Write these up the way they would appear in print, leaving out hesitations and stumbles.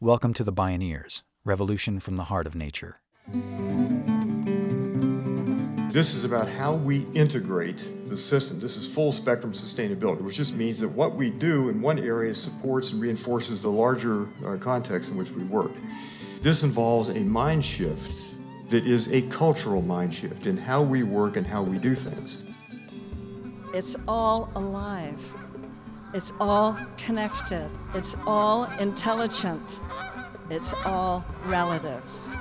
Welcome to the Bioneers, Revolution from the Heart of Nature. This is about how we integrate the system. This is full spectrum sustainability, which just means that what we do in one area supports and reinforces the larger context in which we work. This involves a mind shift that is a cultural mind shift in how we work and how we do things. It's all alive. It's all connected. It's all intelligent. It's all relatives.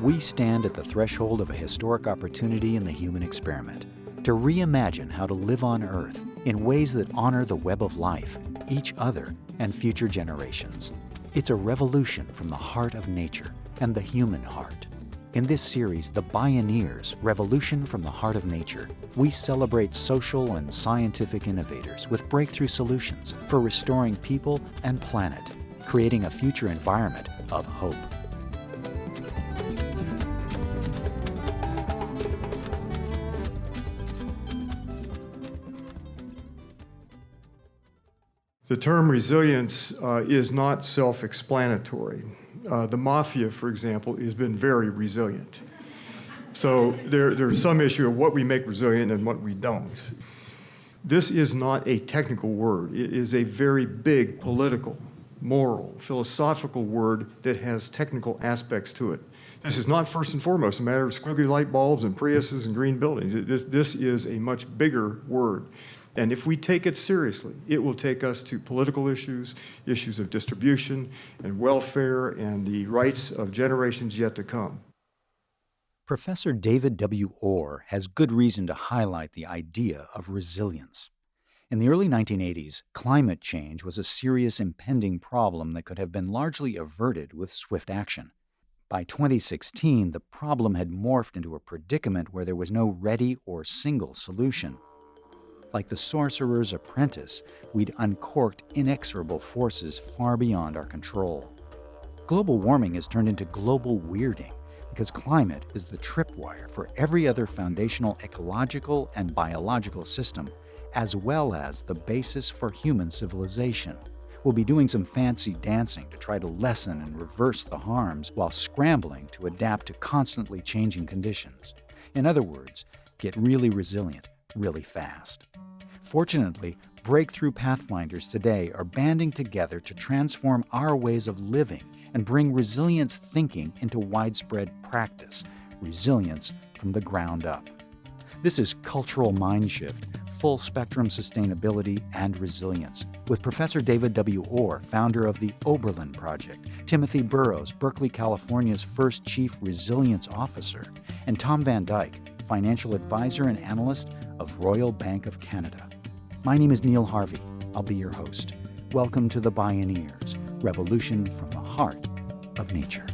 We stand at the threshold of a historic opportunity in the human experiment to reimagine how to live on Earth in ways that honor the web of life, each other, and future generations. It's a revolution from the heart of nature and the human heart. In this series, The Bioneers, Revolution from the Heart of Nature, we celebrate social and scientific innovators with breakthrough solutions for restoring people and planet, creating a future environment of hope. The term resilience is not self-explanatory. The mafia, for example, has been very resilient. So there's some issue of what we make resilient and what we don't. This is not a technical word. It is a very big political, moral, philosophical word that has technical aspects to it. This is not first and foremost a matter of squiggly light bulbs and Priuses and green buildings. This is a much bigger word. And if we take it seriously, it will take us to political issues, issues of distribution and welfare and the rights of generations yet to come. Professor David W. Orr has good reason to highlight the idea of resilience. In the early 1980s, climate change was a serious impending problem that could have been largely averted with swift action. By 2016, the problem had morphed into a predicament where there was no ready or single solution. Like the sorcerer's apprentice, we'd uncorked inexorable forces far beyond our control. Global warming has turned into global weirding because climate is the tripwire for every other foundational ecological and biological system, as well as the basis for human civilization. We'll be doing some fancy dancing to try to lessen and reverse the harms while scrambling to adapt to constantly changing conditions. In other words, get really resilient, really fast. Fortunately, breakthrough pathfinders today are banding together to transform our ways of living and bring resilience thinking into widespread practice, resilience from the ground up. This is Cultural Mindshift, Full Spectrum Sustainability and Resilience, with Professor David W. Orr, founder of the Oberlin Project, Timothy Burroughs, Berkeley, California's first Chief Resilience Officer, and Tom Van Dyck, financial advisor and analyst of Royal Bank of Canada. My name is Neil Harvey. I'll be your host. Welcome to the Bioneers, Revolution from the Heart of Nature.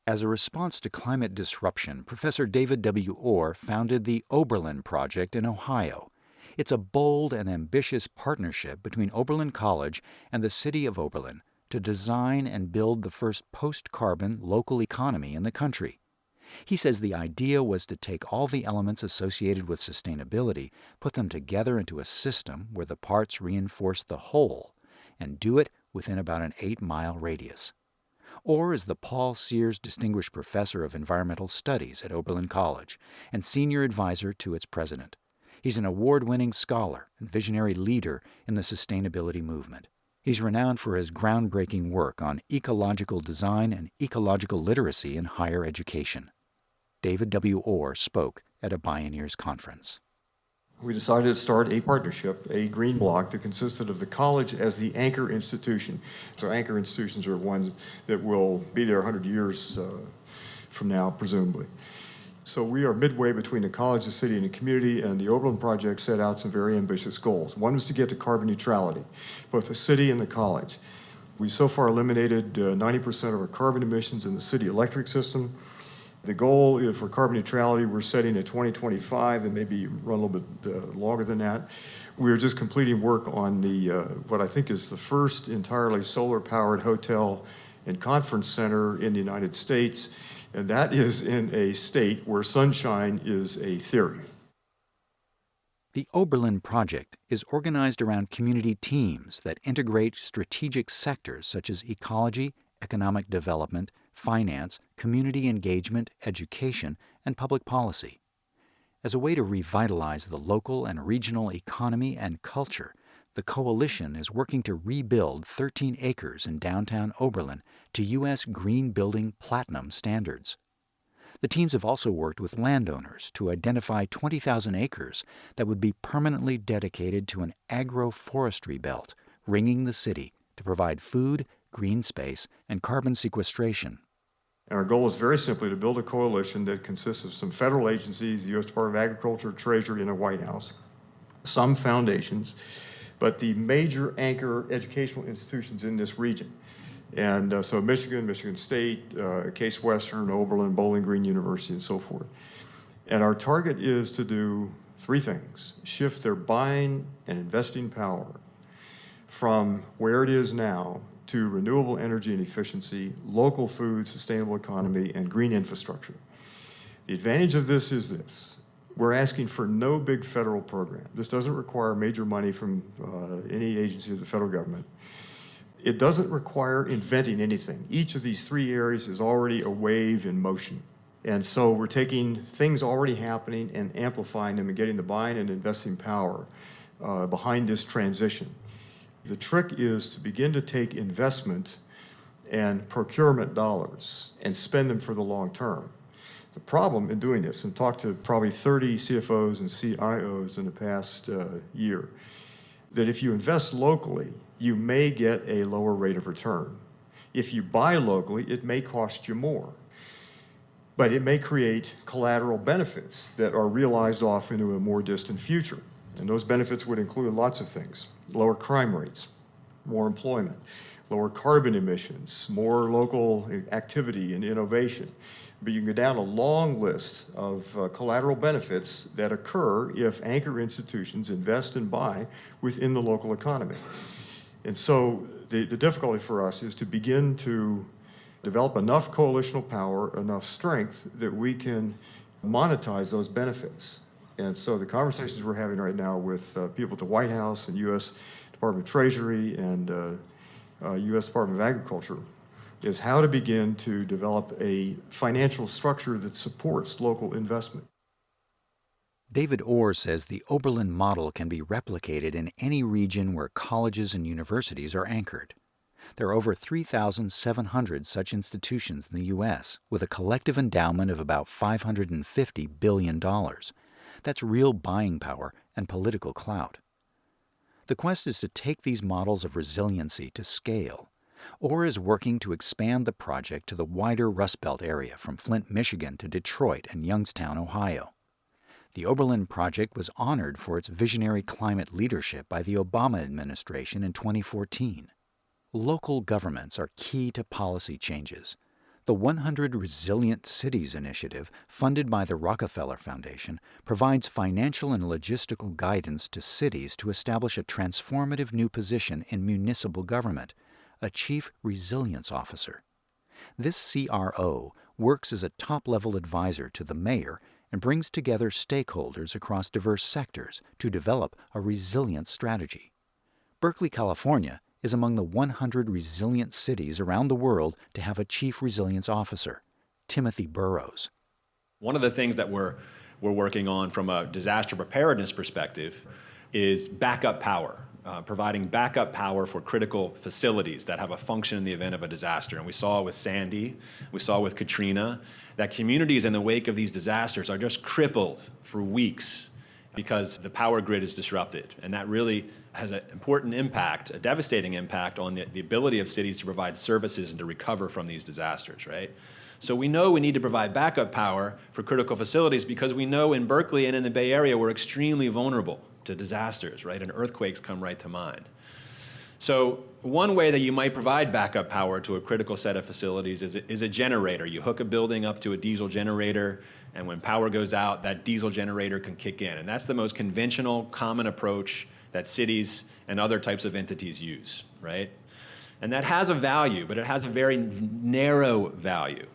As a response to climate disruption, Professor David W. Orr founded the Oberlin Project in Ohio. It's a bold and ambitious partnership between Oberlin College and the city of Oberlin to design and build the first post-carbon local economy in the country. He says the idea was to take all the elements associated with sustainability, put them together into a system where the parts reinforce the whole, and do it within about an 8-mile radius. Orr is the Paul Sears Distinguished Professor of Environmental Studies at Oberlin College and senior advisor to its president. He's an award-winning scholar and visionary leader in the sustainability movement. He's renowned for his groundbreaking work on ecological design and ecological literacy in higher education. David W. Orr spoke at a Bioneers conference. We decided to start a partnership, a green block that consisted of the college as the anchor institution. So anchor institutions are ones that will be there 100 years from now, presumably. So we are midway between the college, the city, and the community, and the Oberlin Project set out some very ambitious goals. One was to get to carbon neutrality, both the city and the college. We so far eliminated 90% of our carbon emissions in the city electric system. The goal for carbon neutrality we're setting at 2025 and maybe run a little bit longer than that. We're just completing work on the what I think is the first entirely solar-powered hotel and conference center in the United States. And that is in a state where sunshine is a theory. The Oberlin Project is organized around community teams that integrate strategic sectors such as ecology, economic development, finance, community engagement, education, and public policy. As a way to revitalize the local and regional economy and culture, the coalition is working to rebuild 13 acres in downtown Oberlin to U.S. Green Building Platinum standards. The teams have also worked with landowners to identify 20,000 acres that would be permanently dedicated to an agroforestry belt, ringing the city to provide food, green space, and carbon sequestration. And our goal is very simply to build a coalition that consists of some federal agencies, the U.S. Department of Agriculture, Treasury, and the White House, some foundations, but the major anchor educational institutions in this region. And so Michigan, Michigan State, Case Western, Oberlin, Bowling Green University, and so forth. And our target is to do three things: shift their buying and investing power from where it is now to renewable energy and efficiency, local food, sustainable economy, and green infrastructure. The advantage of this is this: we're asking for no big federal program. This doesn't require major money from any agency of the federal government. It doesn't require inventing anything. Each of these three areas is already a wave in motion. And so we're taking things already happening and amplifying them and getting the buying and investing power behind this transition. The trick is to begin to take investment and procurement dollars and spend them for the long term. The problem in doing this, and talked to probably 30 CFOs and CIOs in the past year, that if you invest locally, you may get a lower rate of return. If you buy locally, it may cost you more, but it may create collateral benefits that are realized off into a more distant future. And those benefits would include lots of things: lower crime rates, more employment, lower carbon emissions, more local activity and innovation. But you can go down a long list of collateral benefits that occur if anchor institutions invest and buy within the local economy. And so the difficulty for us is to begin to develop enough coalitional power, enough strength, that we can monetize those benefits. And so the conversations we're having right now with people at the White House and U.S. Department of Treasury and U.S. Department of Agriculture is how to begin to develop a financial structure that supports local investment. David Orr says the Oberlin model can be replicated in any region where colleges and universities are anchored. There are over 3,700 such institutions in the U.S., with a collective endowment of about $550 billion. That's real buying power and political clout. The quest is to take these models of resiliency to scale. Orr is working to expand the project to the wider Rust Belt area from Flint, Michigan to Detroit and Youngstown, Ohio. The Oberlin Project was honored for its visionary climate leadership by the Obama administration in 2014. Local governments are key to policy changes. The 100 Resilient Cities initiative, funded by the Rockefeller Foundation, provides financial and logistical guidance to cities to establish a transformative new position in municipal government, a Chief Resilience Officer. This CRO works as a top-level advisor to the mayor and brings together stakeholders across diverse sectors to develop a resilient strategy. Berkeley, California, is among the 100 resilient cities around the world to have a Chief Resilience Officer, Timothy Burroughs. One of the things that we're working on from a disaster preparedness perspective is backup power, providing backup power for critical facilities that have a function in the event of a disaster. And we saw with Sandy, we saw with Katrina, that communities in the wake of these disasters are just crippled for weeks because the power grid is disrupted. And that really has an important impact, a devastating impact on the ability of cities to provide services and to recover from these disasters, right? So we know we need to provide backup power for critical facilities because we know in Berkeley and in the Bay Area we're extremely vulnerable to disasters, right? And earthquakes come right to mind. So one way that you might provide backup power to a critical set of facilities is a generator. You hook a building up to a diesel generator, and when power goes out, that diesel generator can kick in. And that's the most conventional, common approach that cities and other types of entities use, right? And that has a value, but it has a very narrow value.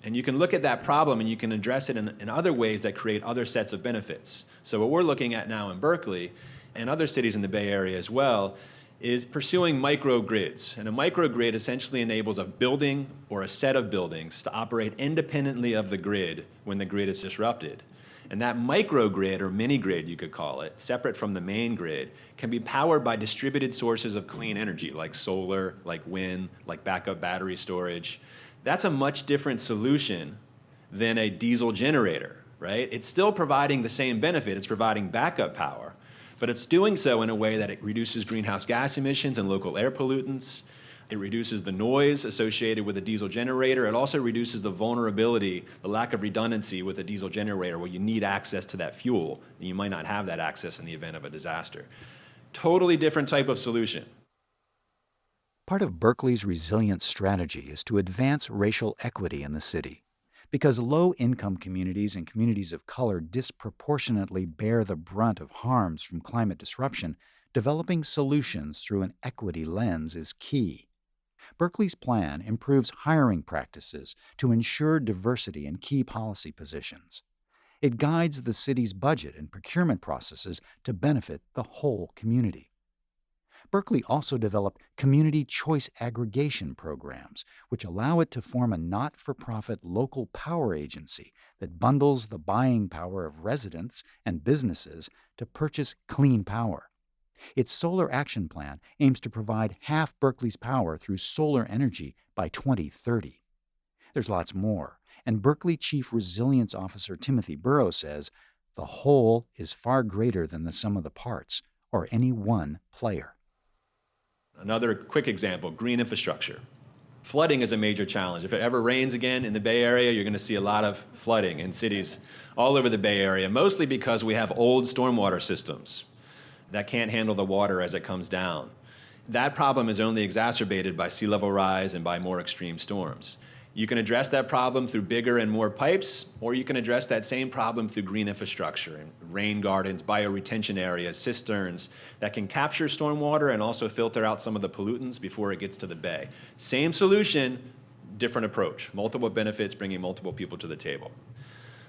And you can look at that problem and you can address it in other ways that create other sets of benefits. So what we're looking at now in Berkeley and other cities in the Bay Area as well is pursuing microgrids. And a microgrid essentially enables a building or a set of buildings to operate independently of the grid when the grid is disrupted. And that microgrid, or mini-grid you could call it, separate from the main grid, can be powered by distributed sources of clean energy like solar, like wind, like backup battery storage. That's a much different solution than a diesel generator, right? It's still providing the same benefit. It's providing backup power, but it's doing so in a way that it reduces greenhouse gas emissions and local air pollutants. It reduces the noise associated with a diesel generator. It also reduces the vulnerability, the lack of redundancy with a diesel generator where you need access to that fuel, and you might not have that access in the event of a disaster. Totally different type of solution. Part of Berkeley's resilience strategy is to advance racial equity in the city. Because low-income communities and communities of color disproportionately bear the brunt of harms from climate disruption, developing solutions through an equity lens is key. Berkeley's plan improves hiring practices to ensure diversity in key policy positions. It guides the city's budget and procurement processes to benefit the whole community. Berkeley also developed community choice aggregation programs, which allow it to form a not-for-profit local power agency that bundles the buying power of residents and businesses to purchase clean power. Its Solar Action Plan aims to provide half Berkeley's power through solar energy by 2030. There's lots more, and Berkeley Chief Resilience Officer Timothy Burroughs says, "The whole is far greater than the sum of the parts, or any one player." Another quick example, green infrastructure. Flooding is a major challenge. If it ever rains again in the Bay Area, you're going to see a lot of flooding in cities all over the Bay Area, mostly because we have old stormwater systems that can't handle the water as it comes down. That problem is only exacerbated by sea level rise and by more extreme storms. You can address that problem through bigger and more pipes, or you can address that same problem through green infrastructure and rain gardens, bioretention areas, cisterns that can capture stormwater and also filter out some of the pollutants before it gets to the bay. Same solution, different approach. Multiple benefits, bringing multiple people to the table.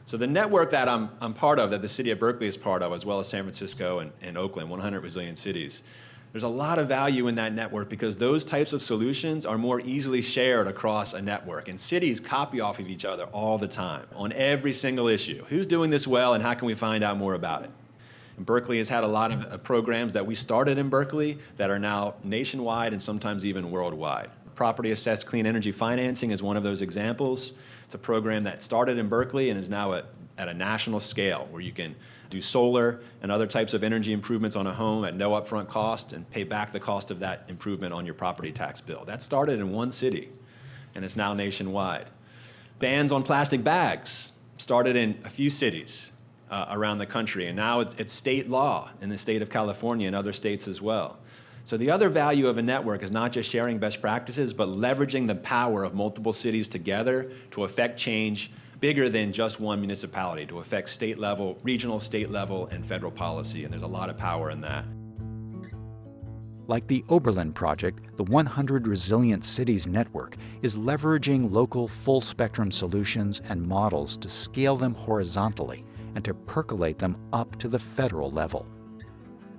So the network that I'm part of, that the city of Berkeley is part of, as well as San Francisco and Oakland, 100 resilient cities, there's a lot of value in that network because those types of solutions are more easily shared across a network. And cities copy off of each other all the time on every single issue. Who's doing this well and how can we find out more about it? And Berkeley has had a lot of programs that we started in Berkeley that are now nationwide and sometimes even worldwide. Property assessed clean energy financing is one of those examples. It's a program that started in Berkeley and is now at a national scale where you can do solar and other types of energy improvements on a home at no upfront cost and pay back the cost of that improvement on your property tax bill. That started in one city and it's now nationwide. Bans on plastic bags started in a few cities around the country, and now it's state law in the state of California and other states as well. So the other value of a network is not just sharing best practices, but leveraging the power of multiple cities together to affect change bigger than just one municipality, to affect state level, regional, state level, and federal policy, and there's a lot of power in that. Like the Oberlin Project, the 100 Resilient Cities Network is leveraging local full-spectrum solutions and models to scale them horizontally and to percolate them up to the federal level.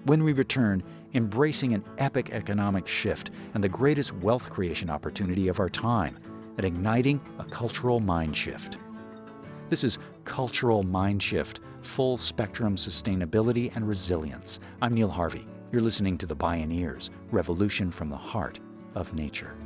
When we return, embracing an epic economic shift and the greatest wealth creation opportunity of our time, and igniting a cultural mind shift. This is Cultural Mind Shift, Full Spectrum Sustainability and Resilience. I'm Neil Harvey. You're listening to the Bioneers, Revolution from the Heart of Nature.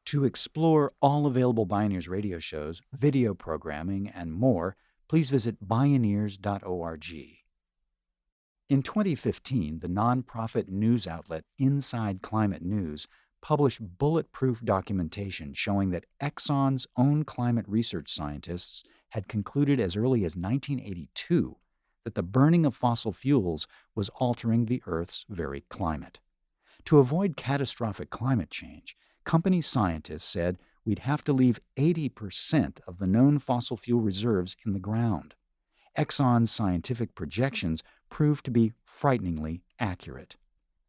To explore all available Bioneers radio shows, video programming, and more, please visit Bioneers.org. In 2015, the nonprofit news outlet Inside Climate News published bulletproof documentation showing that Exxon's own climate research scientists had concluded as early as 1982 that the burning of fossil fuels was altering the Earth's very climate. To avoid catastrophic climate change, company scientists said we'd have to leave 80% of the known fossil fuel reserves in the ground. Exxon's scientific projections proved to be frighteningly accurate.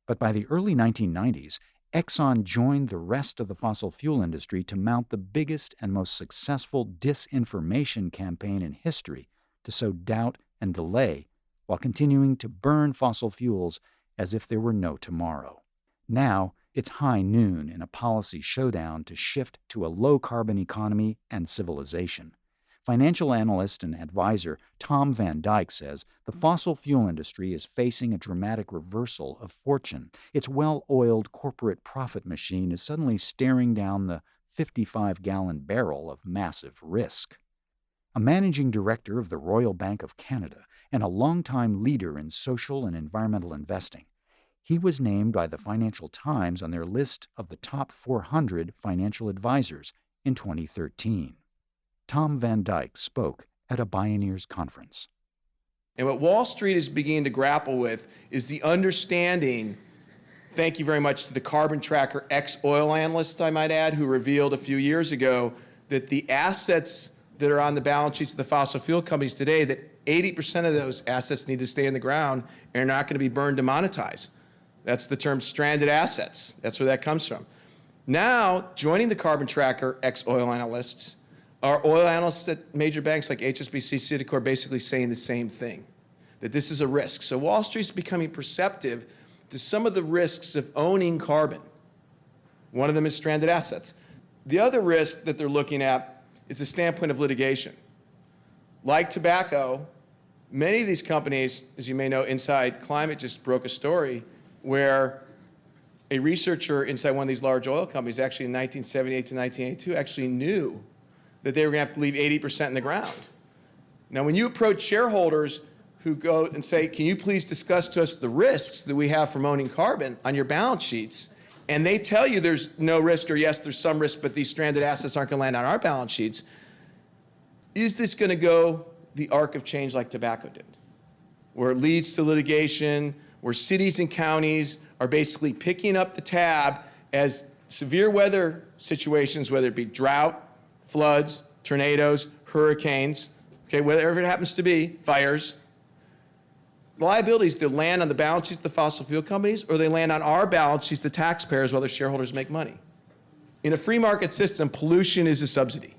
But by the early 1990s, Exxon joined the rest of the fossil fuel industry to mount the biggest and most successful disinformation campaign in history to sow doubt and delay while continuing to burn fossil fuels as if there were no tomorrow. Now, it's high noon in a policy showdown to shift to a low-carbon economy and civilization. Financial analyst and advisor Tom Van Dyck says the fossil fuel industry is facing a dramatic reversal of fortune. Its well-oiled corporate profit machine is suddenly staring down the 55-gallon barrel of massive risk. A managing director of the Royal Bank of Canada and a longtime leader in social and environmental investing, he was named by the Financial Times on their list of the top 400 financial advisors in 2013. Tom Van Dyck spoke at a Bioneers conference. And what Wall Street is beginning to grapple with is the understanding, thank you very much to the carbon tracker ex-oil analyst, I might add, who revealed a few years ago that the assets that are on the balance sheets of the fossil fuel companies today, that 80% of those assets need to stay in the ground and are not going to be burned to monetize. That's the term stranded assets. That's where that comes from. Now, joining the carbon tracker ex-oil analysts are oil analysts at major banks like HSBC, Citicorp, basically saying the same thing, that this is a risk. So Wall Street's becoming perceptive to some of the risks of owning carbon. One of them is stranded assets. The other risk that they're looking at is the standpoint of litigation. Like tobacco, many of these companies, as you may know, Inside Climate just broke a story where a researcher inside one of these large oil companies, actually in 1978 to 1982, actually knew that they were going to have to leave 80% in the ground. Now, when you approach shareholders who go and say, can you please discuss to us the risks that we have from owning carbon on your balance sheets, and they tell you there's no risk, or yes, there's some risk, but these stranded assets aren't going to land on our balance sheets, is this going to go the arc of change like tobacco did, where it leads to litigation, where cities and counties are basically picking up the tab as severe weather situations, whether it be drought, floods, tornadoes, hurricanes, okay, whatever it happens to be, fires, liabilities that land on the balance sheets of the fossil fuel companies, or they land on our balance sheets, the taxpayers, while their shareholders make money. In a free market system, pollution is a subsidy.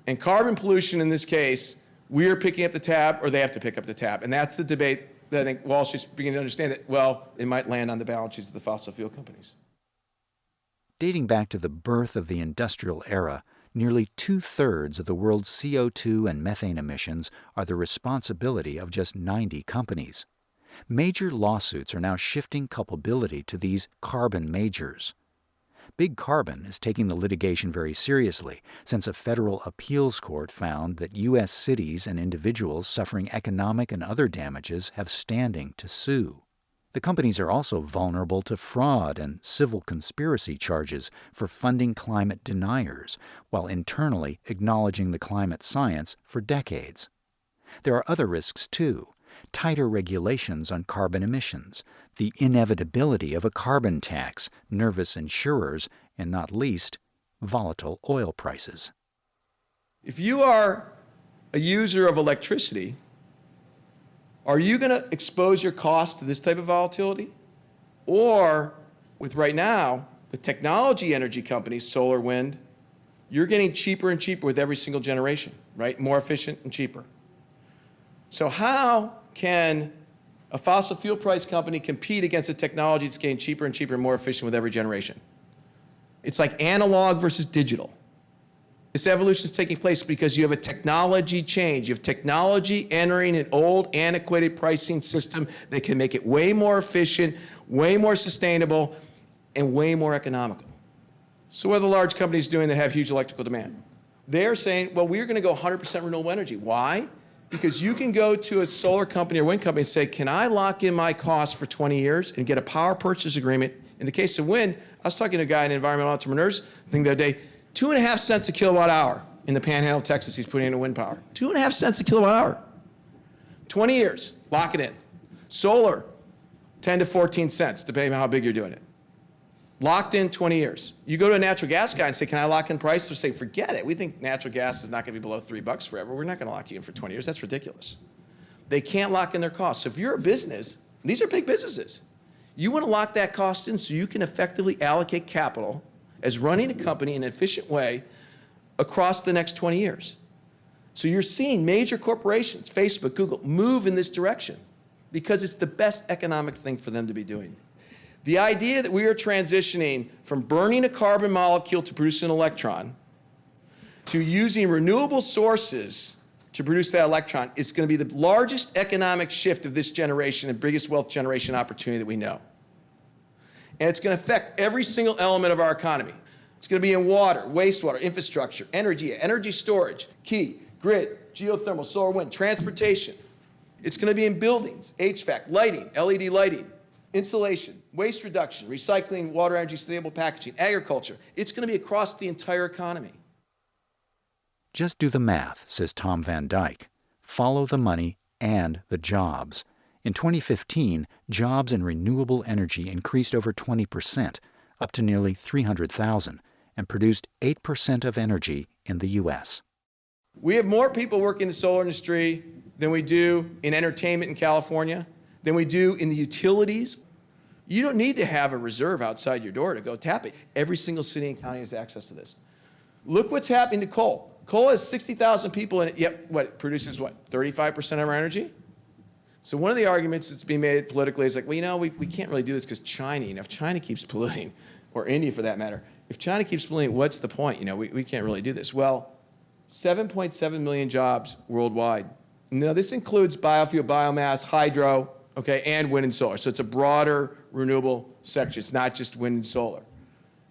And carbon pollution in this case, we're picking up the tab, or they have to pick up the tab. And that's the debate that I think Wall Street's beginning to understand, that, well, it might land on the balance sheets of the fossil fuel companies. Dating back to the birth of the industrial era, nearly 2/3 of the world's CO2 and methane emissions are the responsibility of just 90 companies. Major lawsuits are now shifting culpability to these carbon majors. Big Carbon is taking the litigation very seriously, since a federal appeals court found that U.S. cities and individuals suffering economic and other damages have standing to sue. The companies are also vulnerable to fraud and civil conspiracy charges for funding climate deniers, while internally acknowledging the climate science for decades. There are other risks, too. Tighter regulations on carbon emissions, the inevitability of a carbon tax, nervous insurers, and not least, volatile oil prices. If you are a user of electricity, are you going to expose your cost to this type of volatility? Or, with right now, with technology energy companies, solar, wind, you're getting cheaper and cheaper with every single generation, right? More efficient and cheaper. So how can a fossil fuel price company compete against a technology that's getting cheaper and cheaper and more efficient with every generation? It's like analog versus digital. This evolution is taking place because you have a technology change. You have technology entering an old, antiquated pricing system that can make it way more efficient, way more sustainable, and way more economical. So what are the large companies doing that have huge electrical demand? They're saying, well, we're going to go 100% renewable energy. Why? Because you can go to a solar company or wind company and say, can I lock in my costs for 20 years and get a power purchase agreement? In the case of wind, I was talking to a guy in Environmental Entrepreneurs thing the other day, 2.5 cents a kilowatt hour in the Panhandle of Texas he's putting into wind power. 2.5 cents a kilowatt hour. 20 years, lock it in. Solar, 10 to 14 cents, depending on how big you're doing it. Locked in 20 years. You go to a natural gas guy and say, can I lock in price? They'll say, forget it. We think natural gas is not going to be below $3 forever. We're not going to lock you in for 20 years. That's ridiculous. They can't lock in their costs. So if you're a business, and these are big businesses, you want to lock that cost in so you can effectively allocate capital as running a company in an efficient way across the next 20 years. So you're seeing major corporations, Facebook, Google, move in this direction because it's the best economic thing for them to be doing. The idea that we are transitioning from burning a carbon molecule to produce an electron to using renewable sources to produce that electron is going to be the largest economic shift of this generation and biggest wealth generation opportunity that we know. And it's going to affect every single element of our economy. It's going to be in water, wastewater, infrastructure, energy storage, key, grid, geothermal, solar, wind, transportation. It's going to be in buildings, HVAC, lighting, LED lighting, insulation, waste reduction, recycling, water, energy, sustainable packaging, agriculture. It's going to be across the entire economy. Just do the math, says Tom Van Dyck. Follow the money and the jobs. In 2015, jobs in renewable energy increased over 20%, up to nearly 300,000, and produced 8% of energy in the U.S. We have more people working in the solar industry than we do in entertainment in California, than we do in the utilities. You don't need to have a reserve outside your door to go tap it. Every single city and county has access to this. Look what's happening to coal. Coal has 60,000 people in it, yet it produces 35% of our energy? So one of the arguments that's being made politically is like, well, we can't really do this because China, if China keeps polluting, or India for that matter, if China keeps polluting, what's the point? We can't really do this. Well, 7.7 million jobs worldwide. Now this includes biofuel, biomass, hydro, and wind and solar. So it's a broader renewable sector. It's not just wind and solar.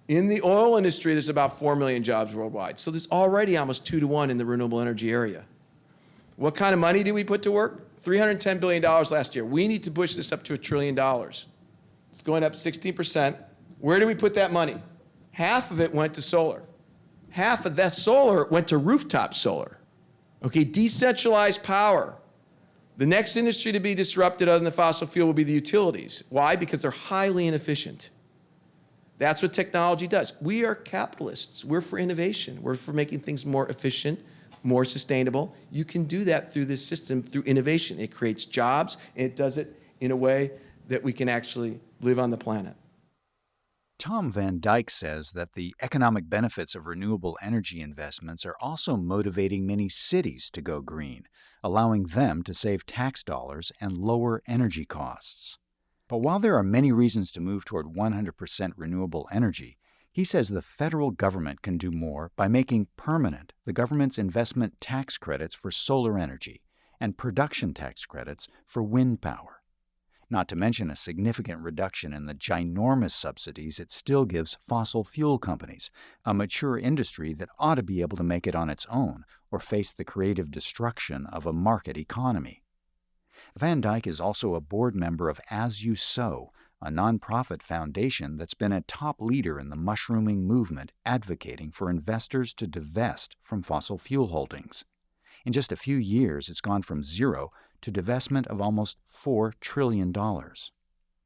In the oil industry, there's about 4 million jobs worldwide. So there's already almost 2 to 1 in the renewable energy area. What kind of money did we put to work? $310 billion last year. We need to push this up to $1 trillion. It's going up 16%. Where do we put that money? Half of it went to solar. Half of that solar went to rooftop solar. Decentralized power. The next industry to be disrupted other than the fossil fuel will be the utilities. Why? Because they're highly inefficient. That's what technology does. We are capitalists. We're for innovation. We're for making things more efficient, more sustainable. You can do that through this system, through innovation. It creates jobs, and it does it in a way that we can actually live on the planet. Tom Van Dyck says that the economic benefits of renewable energy investments are also motivating many cities to go green, allowing them to save tax dollars and lower energy costs. But while there are many reasons to move toward 100% renewable energy, he says the federal government can do more by making permanent the government's investment tax credits for solar energy and production tax credits for wind power. Not to mention a significant reduction in the ginormous subsidies it still gives fossil fuel companies, a mature industry that ought to be able to make it on its own or face the creative destruction of a market economy. Van Dyck is also a board member of As You Sow, a nonprofit foundation that's been a top leader in the mushrooming movement advocating for investors to divest from fossil fuel holdings. In just a few years, it's gone from zero to divestment of almost $4 trillion.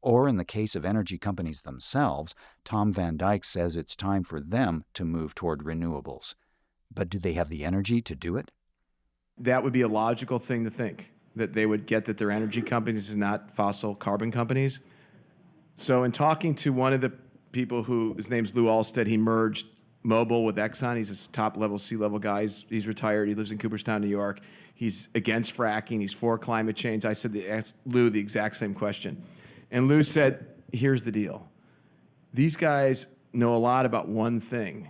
Or in the case of energy companies themselves, Tom Van Dyck says it's time for them to move toward renewables. But do they have the energy to do it? That would be a logical thing to think, that they would get that their energy companies is not fossil carbon companies. So in talking to one of the people his name's Lou Alstead, he merged Mobil with Exxon. He's a top-level, C-level guy. He's retired. He lives in Cooperstown, New York. He's against fracking. He's for climate change. I asked Lou the exact same question. And Lou said, here's the deal. These guys know a lot about one thing.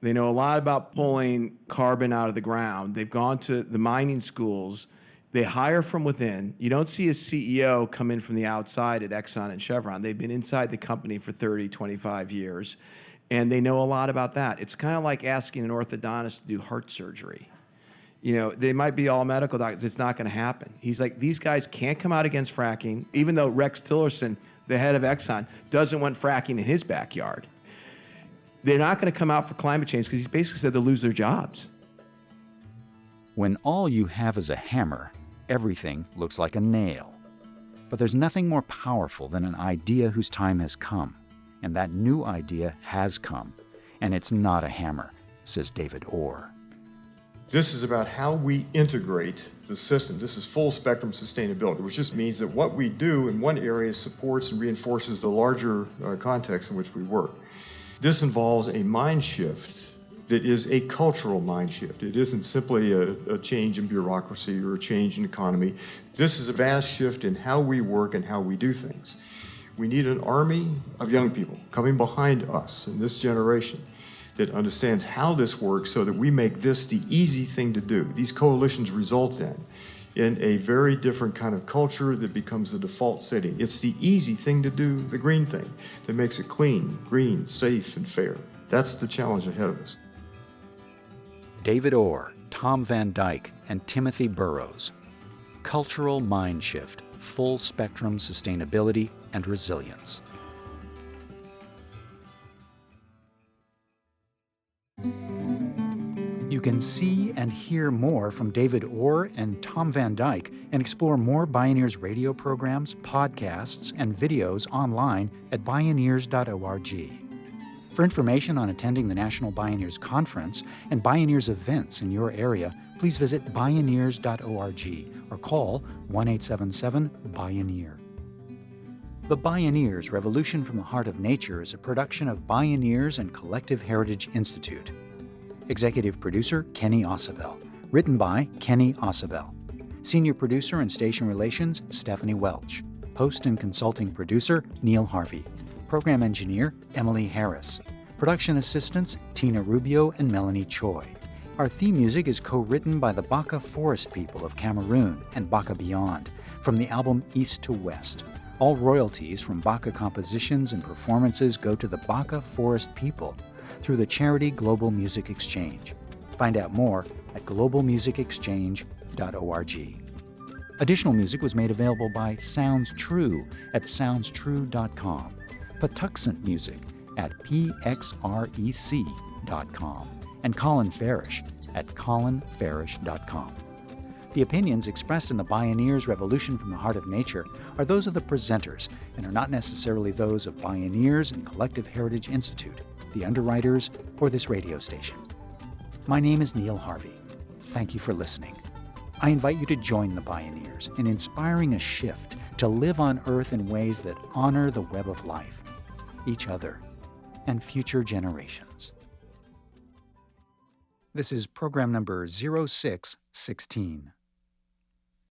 They know a lot about pulling carbon out of the ground. They've gone to the mining schools. They hire from within. You don't see a CEO come in from the outside at Exxon and Chevron. They've been inside the company for 30, 25 years, and they know a lot about that. It's kind of like asking an orthodontist to do heart surgery. They might be all medical doctors. It's not going to happen. He's like, these guys can't come out against fracking, even though Rex Tillerson, the head of Exxon, doesn't want fracking in his backyard. They're not going to come out for climate change because he's basically said they'll lose their jobs. When all you have is a hammer, everything looks like a nail. But there's nothing more powerful than an idea whose time has come. and that new idea has come. And it's not a hammer, says David Orr. This is about how we integrate the system. This is full spectrum sustainability, which just means that what we do in one area supports and reinforces the larger context in which we work. This involves a mind shift that is a cultural mind shift. It isn't simply a change in bureaucracy or a change in economy. This is a vast shift in how we work and how we do things. We need an army of young people coming behind us in this generation that understands how this works so that we make this the easy thing to do. These coalitions result in a very different kind of culture that becomes the default setting. It's the easy thing to do, the green thing, that makes it clean, green, safe, and fair. That's the challenge ahead of us. David Orr, Tom Van Dyck, and Timothy Burroughs. Cultural Mind Shift, Full Spectrum Sustainability and Resilience. You can see and hear more from David Orr and Tom Van Dyck and explore more Bioneers radio programs, podcasts, and videos online at bioneers.org. For information on attending the National Bioneers Conference and Bioneers events in your area, please visit bioneers.org or call 1-877-BIONEER. The Bioneers Revolution from the Heart of Nature is a production of Bioneers and Collective Heritage Institute. Executive producer Kenny Ausubel. Written by Kenny Ausubel. Senior producer and station relations Stephanie Welch. Host and consulting producer Neil Harvey. Program engineer Emily Harris. Production assistants Tina Rubio and Melanie Choi. Our theme music is co-written by the Baka Forest People of Cameroon and Baka Beyond from the album East to West. All royalties from Baka compositions and performances go to the Baka Forest People through the charity Global Music Exchange. Find out more at globalmusicexchange.org. Additional music was made available by Sounds True at soundstrue.com. Patuxent Music at pxrec.com, and Colin Farish at colinfarish.com. The opinions expressed in the Bioneers Revolution from the Heart of Nature are those of the presenters and are not necessarily those of Bioneers and Collective Heritage Institute, the underwriters, or this radio station. My name is Neil Harvey. Thank you for listening. I invite you to join the Bioneers in inspiring a shift to live on Earth in ways that honor the web of life, each other, and future generations. This is program number 0616.